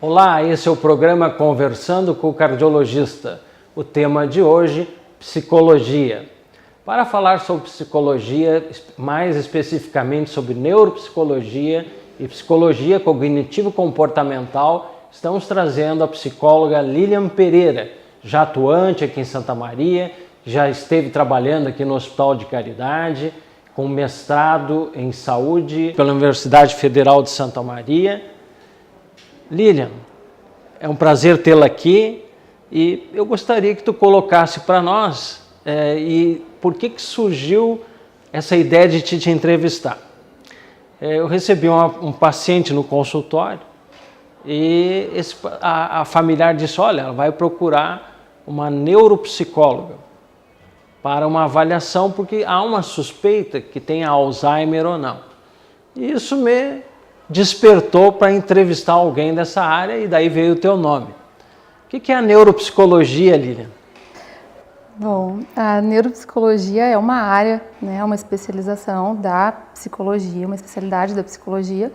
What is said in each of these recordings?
Olá, esse é o programa Conversando com o Cardiologista. O tema de hoje, psicologia. Para falar sobre psicologia, mais especificamente sobre neuropsicologia e psicologia cognitivo-comportamental, estamos trazendo a psicóloga Lilian Pereira, já atuante aqui em Santa Maria, já esteve trabalhando aqui no Hospital de Caridade, com mestrado em saúde pela Universidade Federal de Santa Maria. Lilian, é um prazer tê-la aqui e eu gostaria que tu colocasse para nós e por que surgiu essa ideia de te entrevistar. Eu recebi um paciente no consultório e a familiar disse, olha, ela vai procurar uma neuropsicóloga para uma avaliação porque há uma suspeita que tem Alzheimer ou não. E isso me despertou para entrevistar alguém dessa área e daí veio o teu nome. O que é a neuropsicologia, Lilian? Bom, a neuropsicologia é uma área, né, uma especialização da psicologia, uma especialidade da psicologia,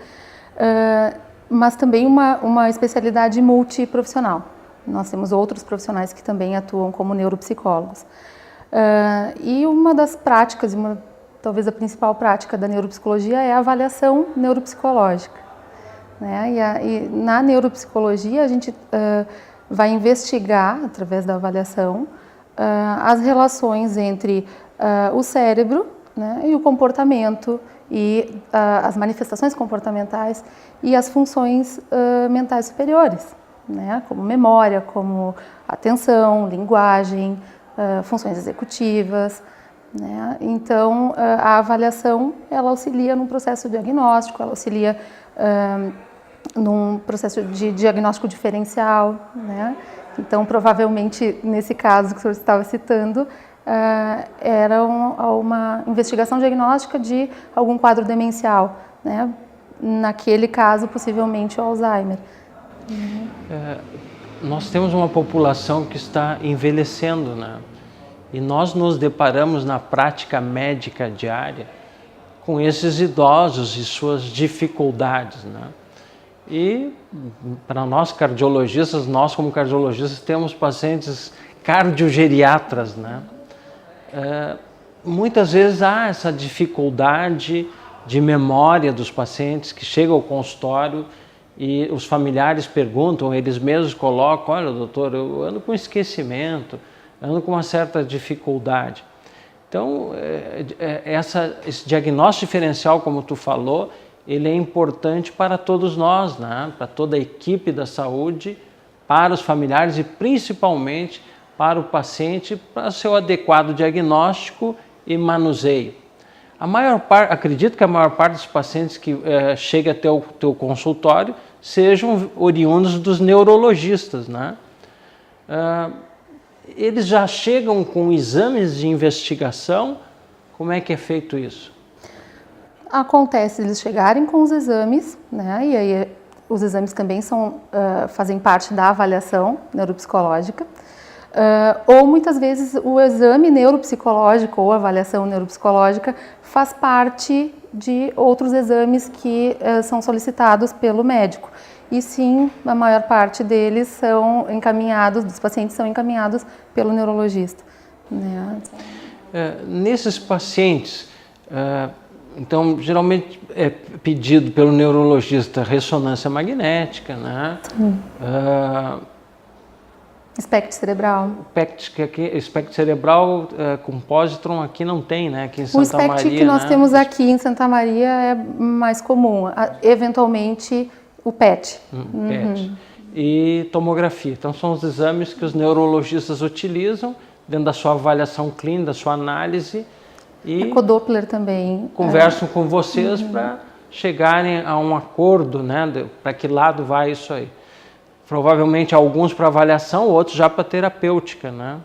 mas também uma especialidade multiprofissional. Nós temos outros profissionais que também atuam como neuropsicólogos. E uma das práticas, talvez a principal prática da neuropsicologia é a avaliação neuropsicológica, né? E na neuropsicologia a gente vai investigar, através da avaliação, as relações entre o cérebro, né, e o comportamento e as manifestações comportamentais e as funções mentais superiores, né, como memória, como atenção, linguagem, funções executivas. Né? Então, a avaliação, ela auxilia num processo diagnóstico, ela auxilia num processo de diagnóstico diferencial, né? Então, provavelmente, nesse caso que o senhor estava citando, era uma investigação diagnóstica de algum quadro demencial, né? Naquele caso, possivelmente, o Alzheimer. Nós temos uma população que está envelhecendo, né? E nós nos deparamos na prática médica diária com esses idosos e suas dificuldades, né? E para nós cardiologistas, nós como cardiologistas temos pacientes cardiogeriatras, né? Muitas vezes há essa dificuldade de memória dos pacientes que chegam ao consultório e os familiares perguntam, eles mesmos colocam, olha doutor, eu ando com esquecimento, ando com uma certa dificuldade. Então, esse diagnóstico diferencial, como tu falou, ele é importante para todos nós, né? Para toda a equipe da saúde, para os familiares e principalmente para o paciente, para o seu adequado diagnóstico e manuseio. Acredito que a maior parte dos pacientes que chega até o teu consultório sejam oriundos dos neurologistas, né? Eles já chegam com exames de investigação? Como é que é feito isso? Acontece eles chegarem com os exames, né? E aí os exames também fazem parte da avaliação neuropsicológica. Ou muitas vezes o exame neuropsicológico ou avaliação neuropsicológica faz parte de outros exames que são solicitados pelo médico. E sim, a maior parte deles dos pacientes são encaminhados pelo neurologista. Né? Nesses pacientes, então, geralmente é pedido pelo neurologista ressonância magnética, né? Espectro cerebral. Espectro cerebral com positron aqui não tem, né? Aqui em Santa Maria. O espectro que nós temos aqui em Santa Maria é mais comum. Eventualmente, o PET. PET. E tomografia. Então, são os exames que os neurologistas utilizam dentro da sua avaliação clínica, da sua análise. E Ecodoppler também. Conversam com vocês para chegarem a um acordo, né? Para que lado vai isso aí. Provavelmente alguns para avaliação, outros já para terapêutica, né?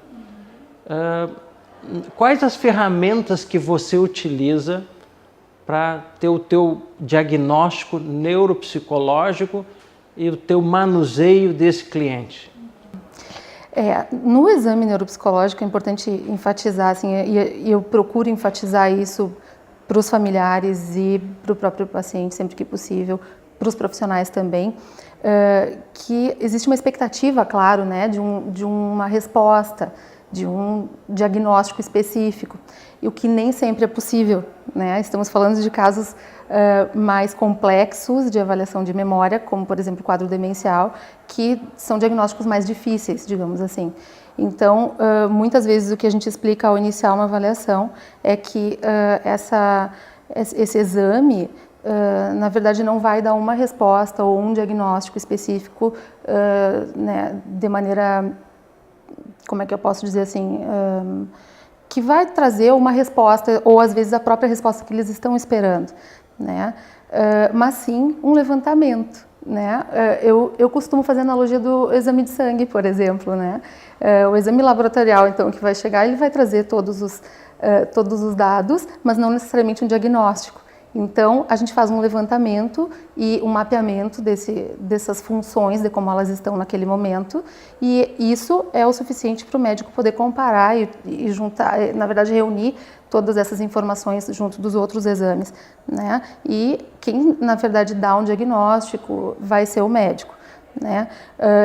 Quais as ferramentas que você utiliza para ter o teu diagnóstico neuropsicológico e o teu manuseio desse cliente? No exame neuropsicológico é importante enfatizar, assim, e eu procuro enfatizar isso para os familiares e para o próprio paciente sempre que possível, para os profissionais também, que existe uma expectativa, claro, né, de uma resposta, de um diagnóstico específico, e o que nem sempre é possível, né? Estamos falando de casos mais complexos de avaliação de memória, como, por exemplo, o quadro demencial, que são diagnósticos mais difíceis, digamos assim. Então, muitas vezes o que a gente explica ao iniciar uma avaliação é que esse exame, na verdade, não vai dar uma resposta ou um diagnóstico específico, né, de maneira, como é que eu posso dizer assim, que vai trazer uma resposta, ou às vezes a própria resposta que eles estão esperando, né? Mas sim um levantamento, né? Eu costumo fazer a analogia do exame de sangue, por exemplo, né? O exame laboratorial, então, que vai chegar, ele vai trazer todos os dados, mas não necessariamente um diagnóstico. Então, a gente faz um levantamento e um mapeamento dessas funções, de como elas estão naquele momento, e isso é o suficiente para o médico poder comparar e juntar, na verdade, reunir todas essas informações junto dos outros exames, né? E quem, na verdade, dá um diagnóstico vai ser o médico, né?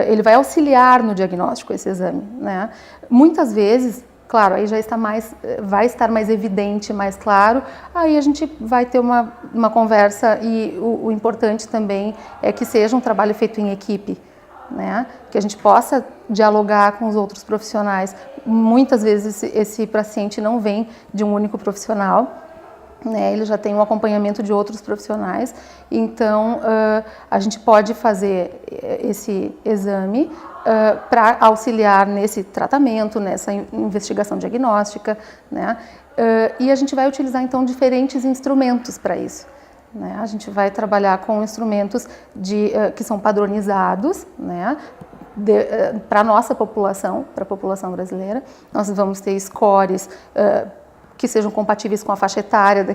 Ele vai auxiliar no diagnóstico esse exame, né? Muitas vezes, claro, aí já vai estar mais evidente, mais claro, aí a gente vai ter uma conversa e o importante também é que seja um trabalho feito em equipe, né? Que a gente possa dialogar com os outros profissionais. Muitas vezes esse paciente não vem de um único profissional, né? Ele já tem um acompanhamento de outros profissionais, então a gente pode fazer esse exame para auxiliar nesse tratamento, nessa investigação diagnóstica, né? E a gente vai utilizar então diferentes instrumentos para isso, né? A gente vai trabalhar com instrumentos que são padronizados, né? Para a nossa população, para a população brasileira. Nós vamos ter scores que sejam compatíveis com a faixa etária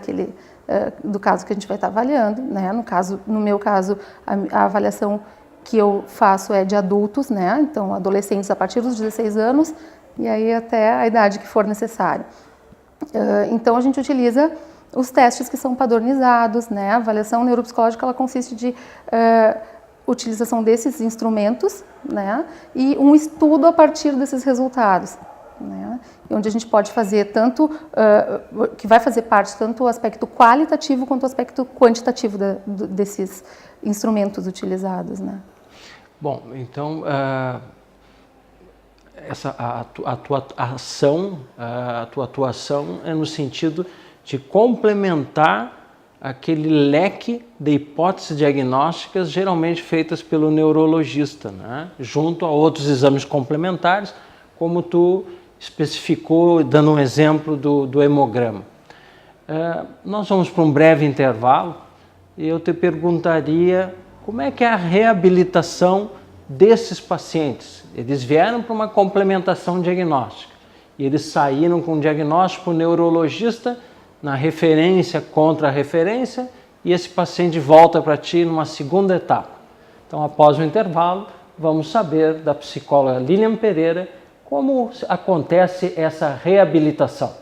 do caso que a gente vai estar avaliando, né? No meu caso, a avaliação que eu faço é de adultos, né? Então, adolescentes a partir dos 16 anos e aí até a idade que for necessária. Então, a gente utiliza os testes que são padronizados, né? A avaliação neuropsicológica, ela consiste de utilização desses instrumentos, né? E um estudo a partir desses resultados, né? Onde a gente pode fazer que vai fazer parte tanto o aspecto qualitativo quanto o aspecto quantitativo desses instrumentos utilizados, né? Bom, então a tua atuação é no sentido de complementar aquele leque de hipóteses diagnósticas geralmente feitas pelo neurologista, né? Junto a outros exames complementares, como tu especificou, dando um exemplo do hemograma. Nós vamos para um breve intervalo e eu te perguntaria como é que é a reabilitação desses pacientes. Eles vieram para uma complementação diagnóstica e eles saíram com um diagnóstico neurologista na referência contra a referência e esse paciente volta para ti numa segunda etapa. Então, após o intervalo, vamos saber da psicóloga Lilian Pereira como acontece essa reabilitação.